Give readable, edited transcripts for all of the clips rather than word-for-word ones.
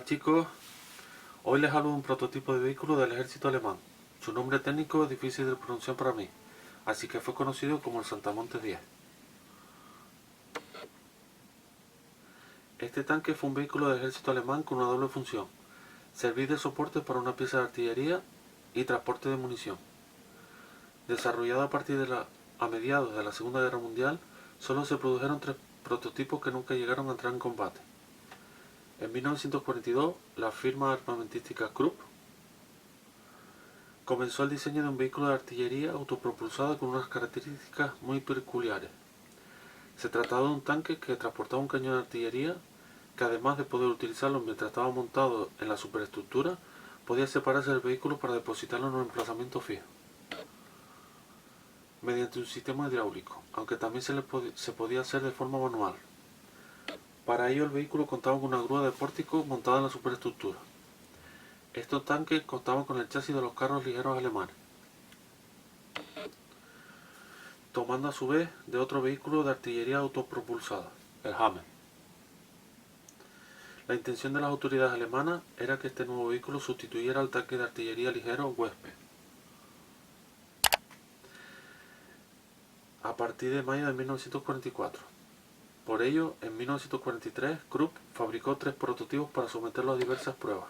Hola chicos, hoy les hablo de un prototipo de vehículo del ejército alemán. Su nombre técnico es difícil de pronunciar para mí, así que fue conocido como el Saltamontes 10. Este tanque fue un vehículo del ejército alemán con una doble función: servir de soporte para una pieza de artillería y transporte de munición. Desarrollado a mediados de la Segunda Guerra Mundial, solo se produjeron 3 prototipos que nunca llegaron a entrar en combate. En 1942, la firma armamentística Krupp comenzó el diseño de un vehículo de artillería autopropulsado con unas características muy peculiares. Se trataba de un tanque que transportaba un cañón de artillería que, además de poder utilizarlo mientras estaba montado en la superestructura, podía separarse del vehículo para depositarlo en un emplazamiento fijo mediante un sistema hidráulico, aunque también se podía hacer de forma manual. Para ello, el vehículo contaba con una grúa de pórtico montada en la superestructura. Estos tanques contaban con el chasis de los carros ligeros alemanes, tomando a su vez de otro vehículo de artillería autopropulsada, el Hammer. La intención de las autoridades alemanas era que este nuevo vehículo sustituyera al tanque de artillería ligero Wespe. A partir de mayo de 1944. Por ello, en 1943, Krupp fabricó 3 prototipos para someterlos a diversas pruebas.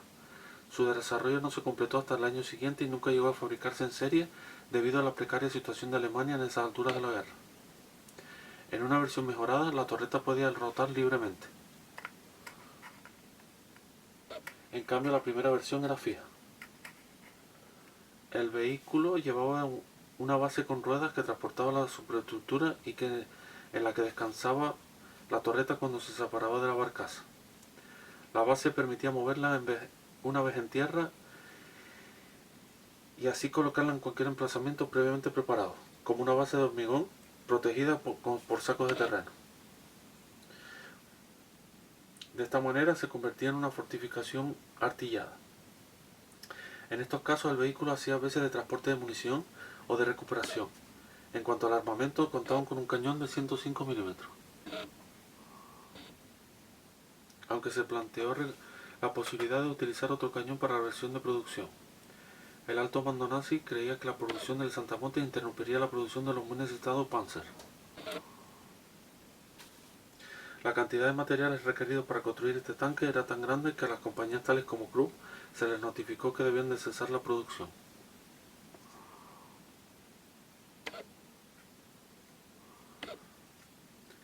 Su desarrollo no se completó hasta el año siguiente y nunca llegó a fabricarse en serie debido a la precaria situación de Alemania en esas alturas de la guerra. En una versión mejorada, la torreta podía rotar libremente. En cambio, la primera versión era fija. El vehículo llevaba una base con ruedas que transportaba la superestructura y en la que descansaba la torreta cuando se separaba de la barcaza. La base permitía moverla una vez en tierra y así colocarla en cualquier emplazamiento previamente preparado, como una base de hormigón protegida por sacos de terreno. De esta manera se convertía en una fortificación artillada. En estos casos, el vehículo hacía veces de transporte de munición o de recuperación. En cuanto al armamento, contaban con un cañón de 105 mm. Aunque se planteó la posibilidad de utilizar otro cañón para la versión de producción. El alto mando nazi creía que la producción del Saltamontes interrumpiría la producción de los muy necesitados Panzer. La cantidad de materiales requeridos para construir este tanque era tan grande que a las compañías tales como Krupp se les notificó que debían de cesar la producción.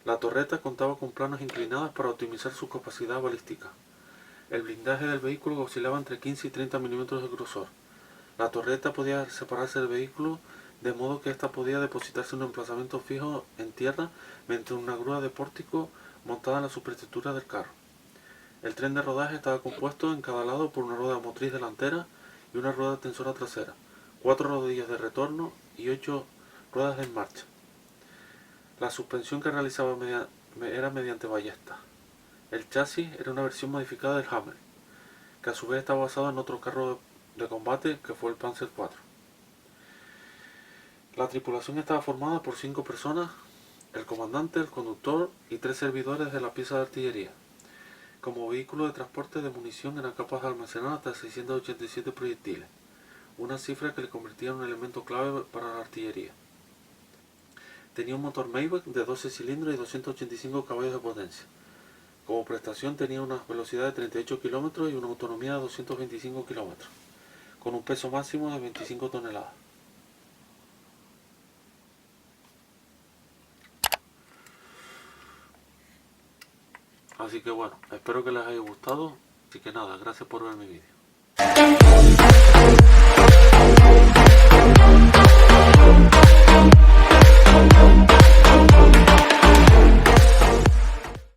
La torreta contaba con planos inclinadas para optimizar su capacidad balística. El blindaje del vehículo oscilaba entre 15 y 30 milímetros de grosor. La torreta podía separarse del vehículo de modo que ésta podía depositarse en un emplazamiento fijo en tierra mediante una grúa de pórtico montada en la superestructura del carro. El tren de rodaje estaba compuesto en cada lado por una rueda motriz delantera y una rueda tensora trasera, 4 rodillas de retorno y 8 ruedas en marcha. La suspensión que realizaba era mediante ballesta. El chasis era una versión modificada del Hammer, que a su vez estaba basado en otro carro de combate que fue el Panzer IV. La tripulación estaba formada por 5 personas: el comandante, el conductor y 3 servidores de la pieza de artillería. Como vehículo de transporte de munición era capaz de almacenar hasta 687 proyectiles, una cifra que le convertía en un elemento clave para la artillería. Tenía un motor Maybach de 12 cilindros y 285 caballos de potencia. Como prestación tenía una velocidad de 38 km y una autonomía de 225 km, con un peso máximo de 25 toneladas. Así que bueno, espero que les haya gustado. Así que nada, gracias por ver mi vídeo.